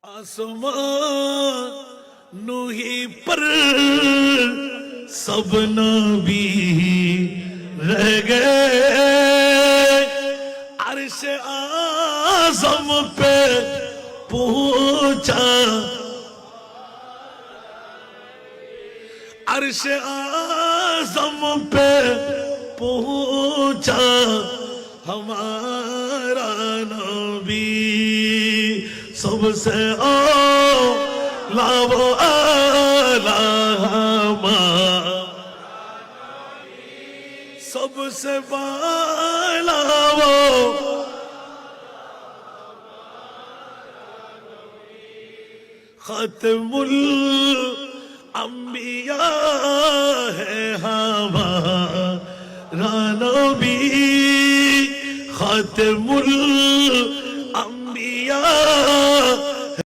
आसमान नूही पर सब नबी रह गए, अर्श आज़म पे पहुंचा, अर्श आज़म पे पहुंचा हमारा नबी। सबसे आला वो आला सबसे बाला वो खत्मुल अंबिया है हमारा नबी, खत्मुल